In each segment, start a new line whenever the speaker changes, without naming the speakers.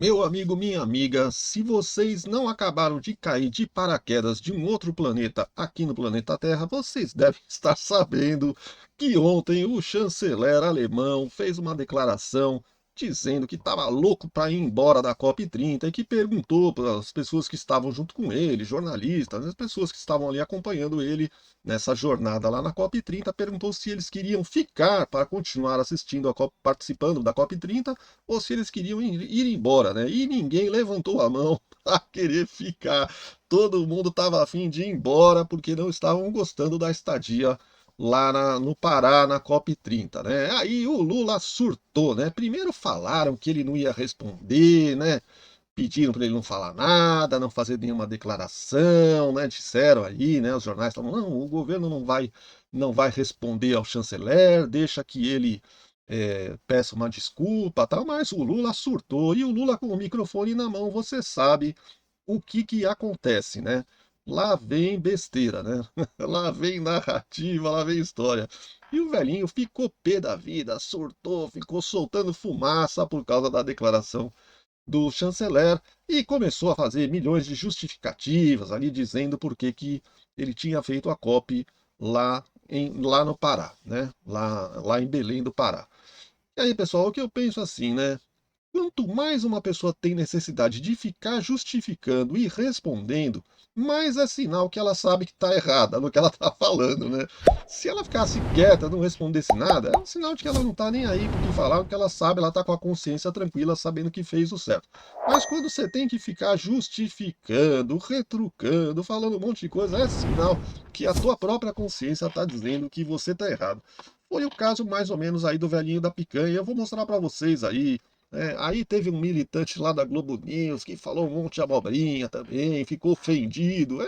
Meu amigo, minha amiga, se vocês não acabaram de cair de paraquedas de um outro planeta aqui no planeta Terra, vocês devem estar sabendo que ontem o chanceler alemão fez uma declaração dizendo que estava louco para ir embora da COP30 e que perguntou para as pessoas que estavam junto com ele, jornalistas, as pessoas que estavam ali acompanhando ele nessa jornada lá na COP30, perguntou se eles queriam ficar para continuar assistindo a COP, participando da COP30 ou se eles queriam ir embora, né? E ninguém levantou a mão para querer ficar. Todo mundo estava afim de ir embora porque não estavam gostando da estadia lá no Pará, na COP30, né? Aí o Lula surtou, né? Primeiro falaram que ele não ia responder, né? Pediram para ele não falar nada, não fazer nenhuma declaração, né? Disseram aí, né? Os jornais estavam, não, o governo não vai responder ao chanceler, deixa que ele peça uma desculpa, tal. Mas o Lula surtou e o Lula com o microfone na mão, você sabe o que que acontece, né? Lá vem besteira, né? Lá vem narrativa, lá vem história. E o velhinho ficou pé da vida, surtou, ficou soltando fumaça por causa da declaração do chanceler e começou a fazer milhões de justificativas ali dizendo por que que ele tinha feito a COP lá no Pará, né? Lá em Belém do Pará. E aí, pessoal, o que eu penso assim, né? Quanto mais uma pessoa tem necessidade de ficar justificando e respondendo, mais é sinal que ela sabe que está errada no que ela está falando, né? Se ela ficasse quieta, não respondesse nada, é um sinal de que ela não está nem aí porque falar o que ela sabe, ela está com a consciência tranquila, sabendo que fez o certo. Mas quando você tem que ficar justificando, retrucando, falando um monte de coisa, é sinal que a tua própria consciência está dizendo que você está errado. Foi o caso mais ou menos aí do velhinho da picanha. Eu vou mostrar para vocês aí. Aí teve um militante lá da Globo News que falou um monte de abobrinha também, ficou ofendido.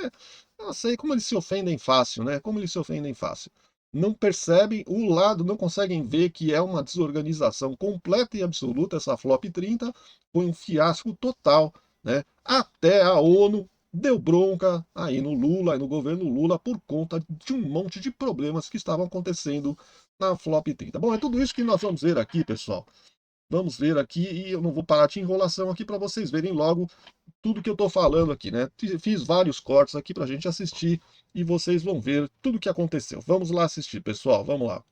Eu sei como eles se ofendem fácil, né? Como eles se ofendem fácil. Não percebem o lado, não conseguem ver que é uma desorganização completa e absoluta essa Flop 30, foi um fiasco total, né? Até a ONU deu bronca aí no Lula, e no governo Lula, por conta de um monte de problemas que estavam acontecendo na Flop 30. Bom, é tudo isso que nós vamos ver aqui, pessoal. Vamos ver aqui, e eu não vou parar de enrolação aqui para vocês verem logo tudo que eu estou falando aqui, né? Fiz vários cortes aqui para a gente assistir e vocês vão ver tudo o que aconteceu. Vamos lá assistir, pessoal, vamos lá.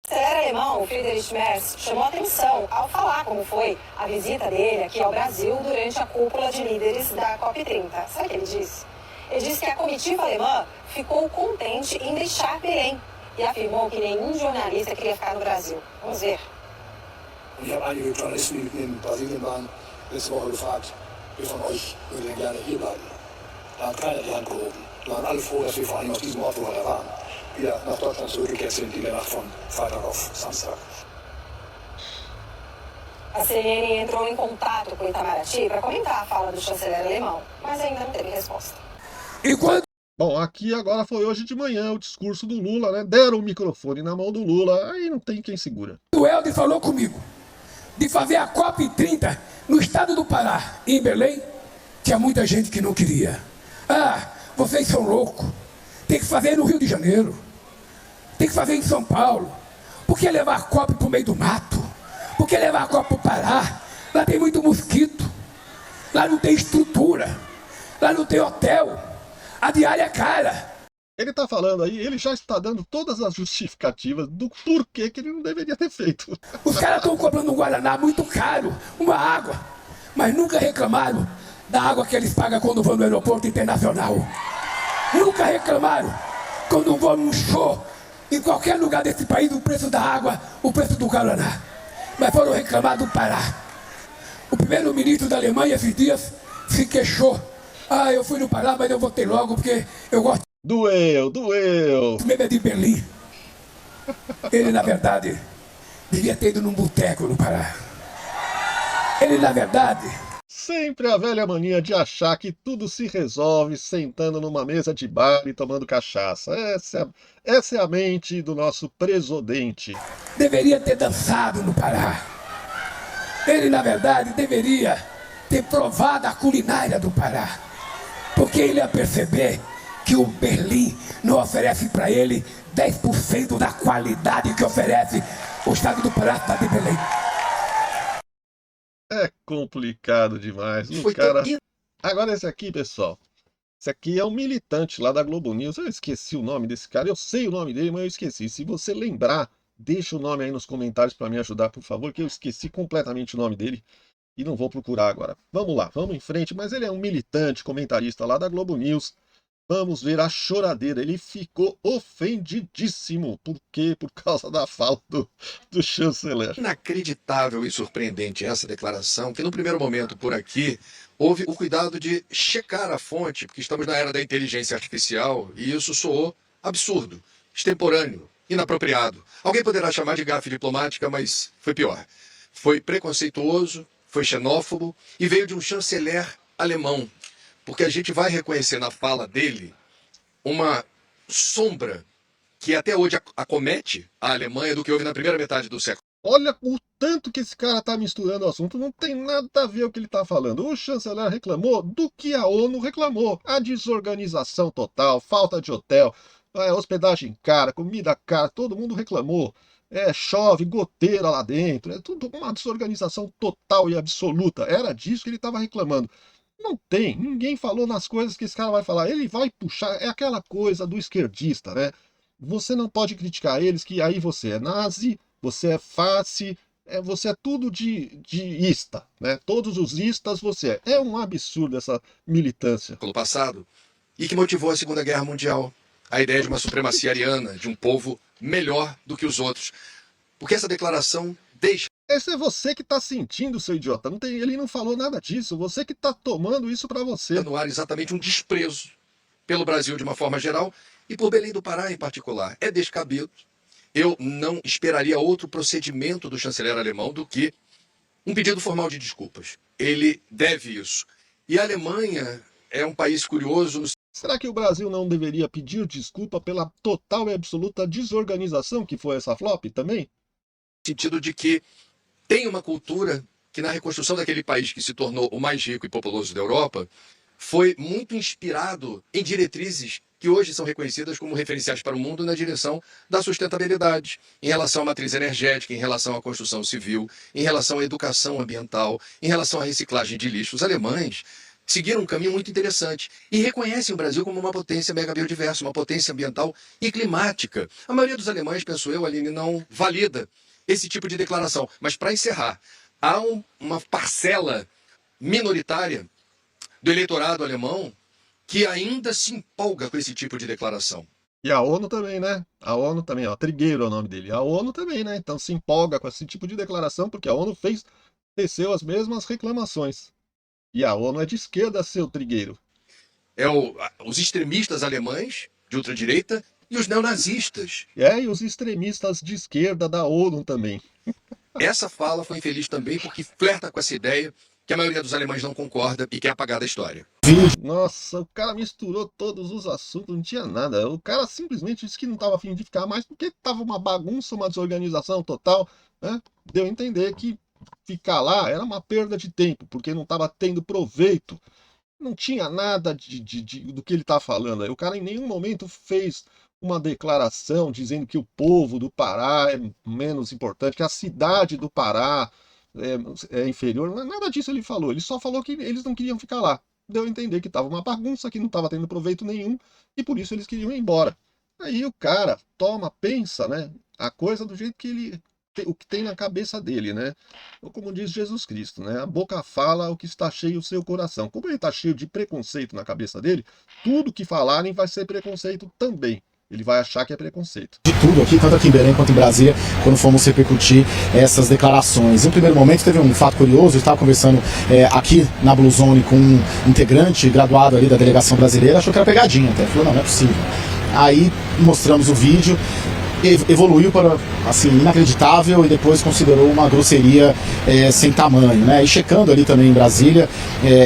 O chanceler alemão, Friedrich Merz, chamou atenção ao falar como foi a visita dele aqui ao Brasil durante a cúpula de líderes da COP30. Sabe o que ele disse? Ele disse que a comitiva alemã ficou contente em deixar Belém e afirmou que nenhum jornalista queria ficar no Brasil. Vamos ver.
Und ich habe einige Journalisten, die mit mir in Brasilien waren, letzte Woche gefragt, wer von euch würde denn gerne hier bleiben? Da hat keiner die Hand gehoben. Wir waren alle froh, dass wir vor allem aus diesem Ort, wo wir da waren, wieder nach Deutschland zurückgekehrt sind, in der Nacht von Freitag auf Samstag.
A CNN entrou em contato com Itamaraty para comentar a fala do chanceler alemão, mas ainda não teve resposta.
E quando
Bom, aqui agora foi hoje de manhã o discurso do Lula, né? Deram o microfone na mão do Lula, aí não tem quem segura.
o Helder falou comigo de fazer a COP30 no estado do Pará, em Belém, tinha muita gente que não queria. Ah, vocês são loucos. Tem que fazer no Rio de Janeiro. Tem que fazer em São Paulo. Por que levar a COP pro meio do mato? Por que levar a COP pro Pará? Lá tem muito mosquito. Lá não tem estrutura. Lá não tem hotel. A diária é cara.
Ele tá falando aí, ele já está dando todas as justificativas do porquê que ele não deveria ter feito.
Os caras estão comprando um Guaraná muito caro, uma água, mas nunca reclamaram da água que eles pagam quando vão no aeroporto internacional. Nunca reclamaram quando vão num show, em qualquer lugar desse país, o preço da água, o preço do Guaraná. Mas foram reclamar do Pará. O primeiro-ministro da Alemanha, esses dias, se queixou. Ah, eu fui no Pará, mas eu voltei logo porque eu gosto
Doeu.
mesmo é de Berlim. Ele, na verdade, devia ter ido num boteco no Pará. Ele, na verdade,
Sempre a velha mania de achar que tudo se resolve sentando numa mesa de bar e tomando cachaça. Essa é a mente do nosso presidente.
deveria ter dançado no Pará. Ele, na verdade, deveria ter provado a culinária do Pará. Porque ele ia perceber que o Berlim não oferece para ele 10% da qualidade que oferece o estado do Pará, cidade de Belém.
É complicado demais. O
Foi tão
cara. Agora esse aqui, pessoal. Esse aqui é um militante lá da Globo News. Eu esqueci o nome desse cara. Eu sei o nome dele, mas eu esqueci. Se você lembrar, deixa o nome aí nos comentários para me ajudar, por favor, que eu esqueci completamente o nome dele e não vou procurar agora. Vamos lá, vamos em frente. Mas ele é um militante, comentarista lá da Globo News. Vamos ver a choradeira. Ele ficou ofendidíssimo. Por quê? Por causa da fala do chanceler.
inacreditável e surpreendente essa declaração, que no primeiro momento por aqui houve o cuidado de checar a fonte, porque estamos na era da inteligência artificial e isso soou absurdo, extemporâneo, inapropriado. Alguém poderá chamar de gafe diplomática, mas foi pior. Foi preconceituoso, foi xenófobo e veio de um chanceler alemão, porque a gente vai reconhecer na fala dele uma sombra que até hoje acomete a Alemanha do que houve na primeira metade do século.
Olha o tanto que esse cara tá misturando o assunto, não tem nada a ver o que ele tá falando. O chanceler reclamou do que a ONU reclamou. A desorganização total, falta de hotel, hospedagem cara, comida cara, todo mundo reclamou. Chove, goteira lá dentro, é tudo uma desorganização total e absoluta. Era disso que ele estava reclamando. Não tem, ninguém falou nas coisas que esse cara vai falar. Ele vai puxar, é aquela coisa do esquerdista, né? Você não pode criticar eles, que aí você é nazi, você é face, você é tudo de ista, né? Todos os istas você é. É um absurdo essa militância.
Pelo passado, e que motivou a Segunda Guerra Mundial. A ideia de uma supremacia ariana, de um povo melhor do que os outros. Porque essa declaração deixa
Esse é você que tá sentindo, seu idiota. Ele não falou nada disso. Você que tá tomando isso pra você.
no ar exatamente um desprezo pelo Brasil de uma forma geral e por Belém do Pará em particular. É descabido. Eu não esperaria outro procedimento do chanceler alemão do que um pedido formal de desculpas. Ele deve isso. E a Alemanha é um país curioso no
Será que o Brasil não deveria pedir desculpa pela total e absoluta desorganização que foi essa flop também?
sentido de que tem uma cultura que na reconstrução daquele país que se tornou o mais rico e populoso da Europa, foi muito inspirado em diretrizes que hoje são reconhecidas como referenciais para o mundo na direção da sustentabilidade, em relação à matriz energética, em relação à construção civil, em relação à educação ambiental, em relação à reciclagem de lixo. Os alemães seguiram um caminho muito interessante e reconhecem o Brasil como uma potência mega biodiversa, uma potência ambiental e climática. A maioria dos alemães, penso eu, Aline, não valida esse tipo de declaração. Mas, para encerrar, há uma parcela minoritária do eleitorado alemão que ainda se empolga com esse tipo de declaração.
E a ONU também, né? A ONU também, ó, Trigueiro é o nome dele. A ONU também, né? Então se empolga com esse tipo de declaração porque a ONU teceu as mesmas reclamações. E a ONU é de esquerda, seu Trigueiro.
Os extremistas alemães de ultradireita e os neonazistas.
E os extremistas de esquerda da ONU também.
Essa fala foi infeliz também porque flerta com essa ideia que a maioria dos alemães não concorda e quer apagar da história.
Nossa, o cara misturou todos os assuntos, não tinha nada. O cara simplesmente disse que não estava a fim de ficar mais porque estava uma bagunça, uma desorganização total, né? Deu a entender que ficar lá era uma perda de tempo, porque não estava tendo proveito. Não tinha nada do que ele está falando. O cara em nenhum momento fez uma declaração dizendo que o povo do Pará é menos importante, que a cidade do Pará é inferior. Nada disso ele falou. Ele só falou que eles não queriam ficar lá. Deu a entender que estava uma bagunça, que não estava tendo proveito nenhum, e por isso eles queriam ir embora. Aí o cara pensa, né? A coisa do jeito que o que tem na cabeça dele, né? Ou como diz Jesus Cristo, né? A boca fala o que está cheio o seu coração. Como ele está cheio de preconceito na cabeça dele, tudo que falarem vai ser preconceito também. Ele vai achar que é preconceito.
De tudo aqui, tanto aqui em Belém quanto em Brasília, quando fomos repercutir essas declarações. Em um primeiro momento teve um fato curioso, eu estava conversando aqui na Blue Zone com um integrante graduado ali da delegação brasileira, achou que era pegadinha até, falou, não é possível. Aí mostramos o vídeo, evoluiu para, assim, inacreditável e depois considerou uma grosseria sem tamanho, né? E checando ali também em Brasília,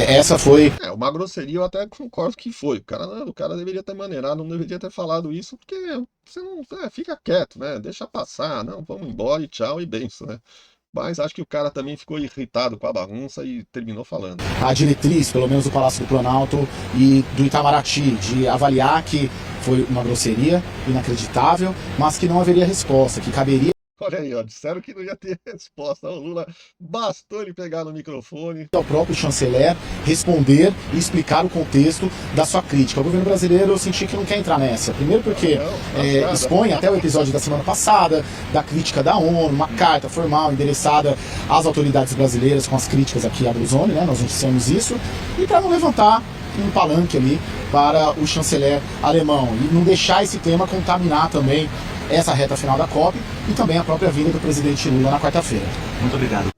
essa foi...
uma grosseria eu até concordo que foi. O cara deveria ter maneirado, não deveria ter falado isso, porque você não... fica quieto, né? Deixa passar, não, vamos embora e tchau e benção, né? Mas acho que o cara também ficou irritado com a bagunça e terminou falando.
A diretriz, pelo menos do Palácio do Planalto e do Itamaraty, de avaliar que foi uma grosseria inacreditável, mas que não haveria resposta, que caberia
Olha aí, ó, disseram que não ia ter resposta. O Lula bastou ele pegar no microfone.
Ao próprio chanceler responder e explicar o contexto da sua crítica. O governo brasileiro, eu senti que não quer entrar nessa. Primeiro porque expõe até o episódio da semana passada, da crítica da ONU, uma carta formal endereçada às autoridades brasileiras com as críticas aqui à Bruzone, né? Nós noticiamos isso. E para não levantar um palanque ali para o chanceler alemão e não deixar esse tema contaminar também essa reta final da COP e também a própria vinda do presidente Lula na quarta-feira.
Muito obrigado.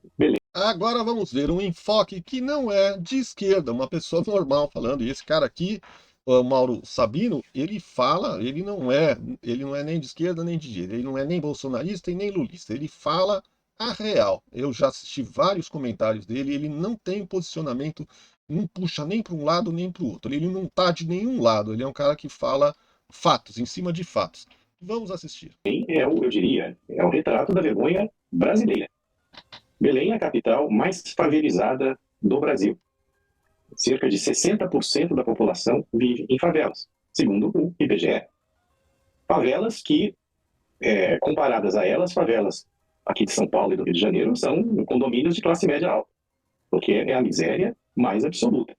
Agora vamos ver um enfoque que não é de esquerda, uma pessoa normal falando. E esse cara aqui, o Mauro Sabino, ele fala, ele não é nem de esquerda nem de direita, ele não é nem bolsonarista e nem lulista, ele fala a real. Eu já assisti vários comentários dele, ele não tem posicionamento, não puxa nem para um lado nem para o outro, ele não tá de nenhum lado, ele é um cara que fala fatos, em cima de fatos. Vamos assistir.
Eu diria, é o retrato da vergonha brasileira. Belém é a capital mais favelizada do Brasil. Cerca de 60% da população vive em favelas, segundo o IBGE. Favelas que, comparadas a elas, favelas aqui de São Paulo e do Rio de Janeiro são condomínios de classe média alta, porque é a miséria mais absoluta.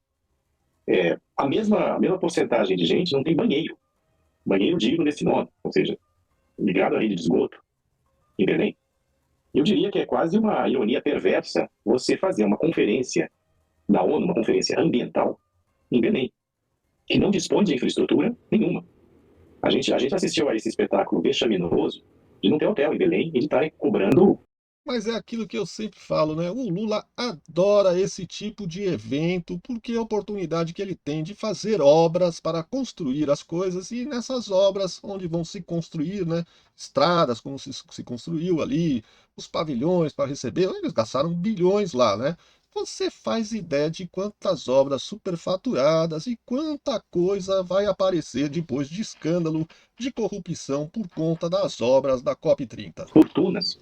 A mesma porcentagem de gente não tem banheiro digno desse nome, ou seja, ligado à rede de esgoto em Belém. Eu diria que é quase uma ironia perversa você fazer uma conferência da ONU, uma conferência ambiental em Belém, que não dispõe de infraestrutura nenhuma. A gente assistiu a esse espetáculo vexaminoso de não ter hotel em Belém e de estarem cobrando.
Mas é aquilo que eu sempre falo, né? O Lula adora esse tipo de evento porque é a oportunidade que ele tem de fazer obras para construir as coisas e nessas obras onde vão se construir, né? Estradas, como se construiu ali, os pavilhões para receber, eles gastaram bilhões lá, né? Você faz ideia de quantas obras superfaturadas e quanta coisa vai aparecer depois de escândalo de corrupção por conta das obras da COP30.
Fortunas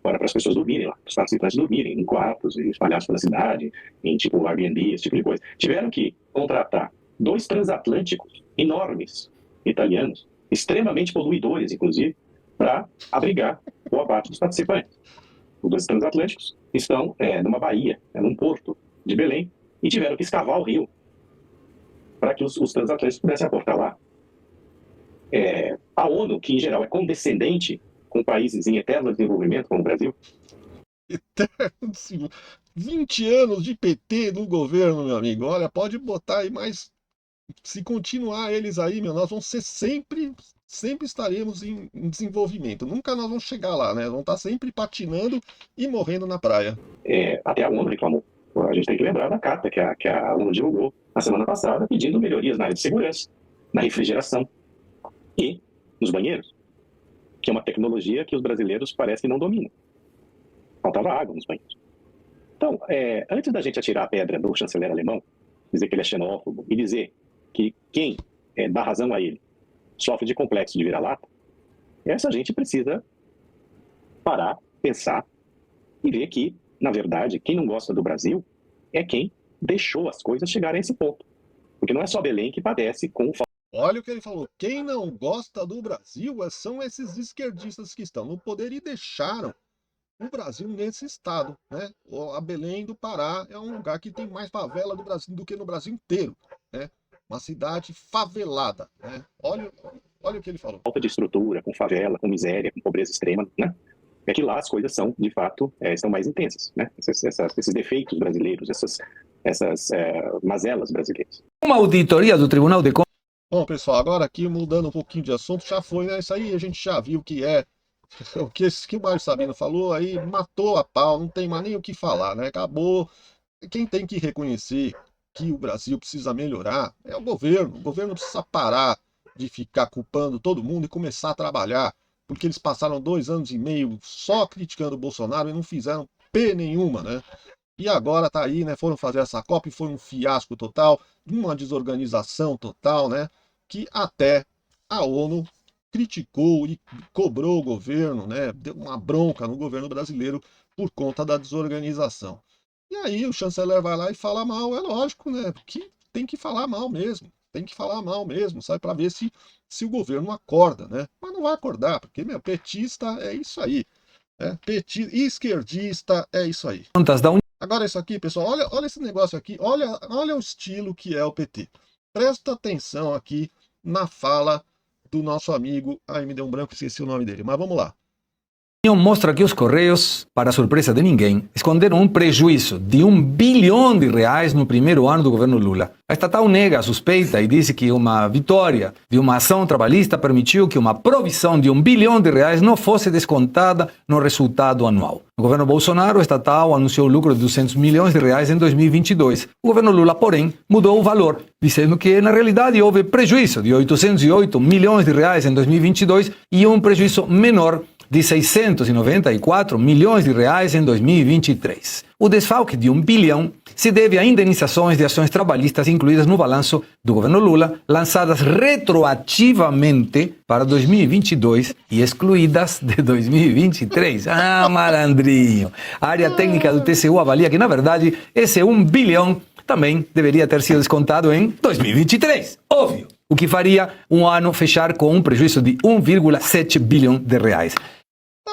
para as pessoas dormirem lá, para os participantes dormirem em quartos espalhados pela cidade, em tipo Airbnb, esse tipo de coisa. Tiveram que contratar 2 transatlânticos enormes, italianos, extremamente poluidores, inclusive, para abrigar boa parte dos participantes. Os 2 transatlânticos estão numa baía, num porto de Belém, e tiveram que escavar o rio para que os transatlânticos pudessem aportar lá. A ONU, que em geral é condescendente com países em eterno desenvolvimento, como o Brasil.
20 anos de PT no governo, meu amigo. Olha, pode botar aí, mas se continuar eles aí, nós vamos ser sempre estaremos em desenvolvimento. Nunca nós vamos chegar lá, né? Vamos estar sempre patinando e morrendo na praia.
Até a ONU reclamou. A gente tem que lembrar da carta que a ONU divulgou na semana passada, pedindo melhorias na área de segurança, na refrigeração e nos banheiros, que é uma tecnologia que os brasileiros parecem que não dominam. Faltava água nos banheiros. Então, antes da gente atirar a pedra do chanceler alemão, dizer que ele é xenófobo e dizer que quem dá razão a ele sofre de complexo de vira-lata, essa gente precisa parar, pensar e ver que, na verdade, quem não gosta do Brasil é quem deixou as coisas chegarem a esse ponto. Porque não é só Belém que padece com...
Olha o que ele falou, quem não gosta do Brasil são esses esquerdistas que estão no poder e deixaram o Brasil nesse estado, né? A Belém do Pará é um lugar que tem mais favela do Brasil do que no Brasil inteiro, né? Uma cidade favelada, né? Olha o que ele falou.
Falta de estrutura, com favela, com miséria, com pobreza extrema, né? É que lá as coisas são, de fato, estão mais intensas, né? Esses defeitos brasileiros, essas mazelas brasileiras.
Uma auditoria do Tribunal de Contas.
Bom, pessoal, agora aqui mudando um pouquinho de assunto, já foi, né? Isso aí a gente já viu que é o que o Mário Sabino falou aí, matou a pau, não tem mais nem o que falar, né? Acabou. Quem tem que reconhecer que o Brasil precisa melhorar é o governo. O governo precisa parar de ficar culpando todo mundo e começar a trabalhar, porque eles passaram 2 anos e meio só criticando o Bolsonaro e não fizeram P nenhuma, né? E agora tá aí, né? Foram fazer essa COP e foi um fiasco total, uma desorganização total, né? Que até a ONU criticou e cobrou o governo, né? Deu uma bronca no governo brasileiro por conta da desorganização. E aí o chanceler vai lá e fala mal, é lógico, né? Que tem que falar mal mesmo. tem que falar mal mesmo, sabe? Para ver se o governo acorda, né? Mas não vai acordar, porque, meu, petista é isso aí. Esquerdista é isso aí. Agora isso aqui, pessoal, olha esse negócio aqui, olha o estilo que é o PT. Presta atenção aqui na fala do nosso amigo, me deu um branco, esqueci o nome dele, mas vamos lá.
Mostra que os Correios, para surpresa de ninguém, esconderam um prejuízo de R$1 bilhão no primeiro ano do governo Lula. A estatal nega a suspeita e disse que uma vitória de uma ação trabalhista permitiu que uma provisão de R$1 bilhão não fosse descontada no resultado anual. No governo Bolsonaro, a estatal anunciou lucro de R$200 milhões em 2022. O governo Lula, porém, mudou o valor, dizendo que, na realidade, houve prejuízo de R$808 milhões em 2022 e um prejuízo menor de R$694 milhões em 2023. O desfalque de R$1 bilhão se deve a indenizações de ações trabalhistas incluídas no balanço do governo Lula, lançadas retroativamente para 2022 e excluídas de 2023. Ah, malandrinho! A área técnica do TCU avalia que, na verdade, esse R$1 bilhão também deveria ter sido descontado em 2023. Óbvio! O que faria um ano fechar com um prejuízo de R$1,7 bilhão.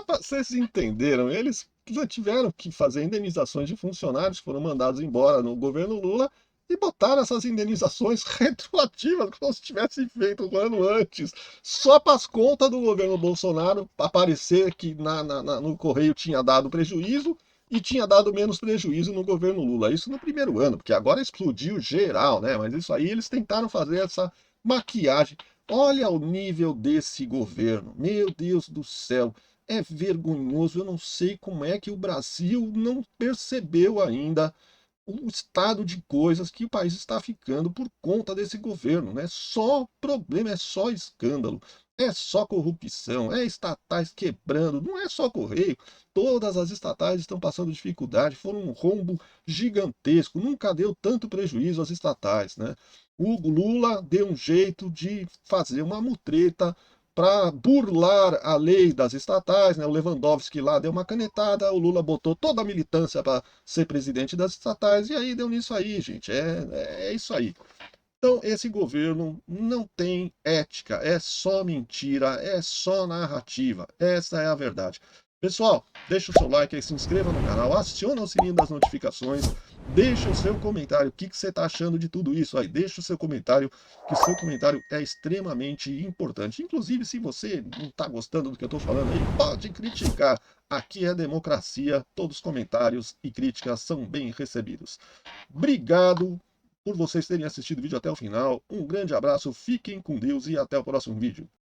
Vocês entenderam? Eles tiveram que fazer indenizações de funcionários que foram mandados embora no governo Lula e botaram essas indenizações retroativas, como se tivessem feito um ano antes, só para as contas do governo Bolsonaro aparecer que no Correio tinha dado prejuízo e tinha dado menos prejuízo no governo Lula. Isso no primeiro ano, porque agora explodiu geral, né? Mas isso aí eles tentaram fazer essa maquiagem. Olha o nível desse governo, meu Deus do céu. É vergonhoso, eu não sei como é que o Brasil não percebeu ainda o estado de coisas que o país está ficando por conta desse governo, né? Só problema, é só escândalo, é só corrupção, é estatais quebrando, não é só Correio, todas as estatais estão passando dificuldade, foram um rombo gigantesco, nunca deu tanto prejuízo às estatais, né? O Lula deu um jeito de fazer uma mutreta para burlar a lei das estatais, né? O Lewandowski lá deu uma canetada, o Lula botou toda a militância para ser presidente das estatais, e aí deu nisso aí, gente, é isso aí. Então, esse governo não tem ética, é só mentira, é só narrativa, essa é a verdade. Pessoal, deixa o seu like aí, se inscreva no canal, aciona o sininho das notificações, deixa o seu comentário, o que você está achando de tudo isso aí, deixa o seu comentário, que o seu comentário é extremamente importante. Inclusive, se você não está gostando do que eu estou falando aí, pode criticar, aqui é democracia, todos os comentários e críticas são bem recebidos. Obrigado por vocês terem assistido o vídeo até o final, um grande abraço, fiquem com Deus e até o próximo vídeo.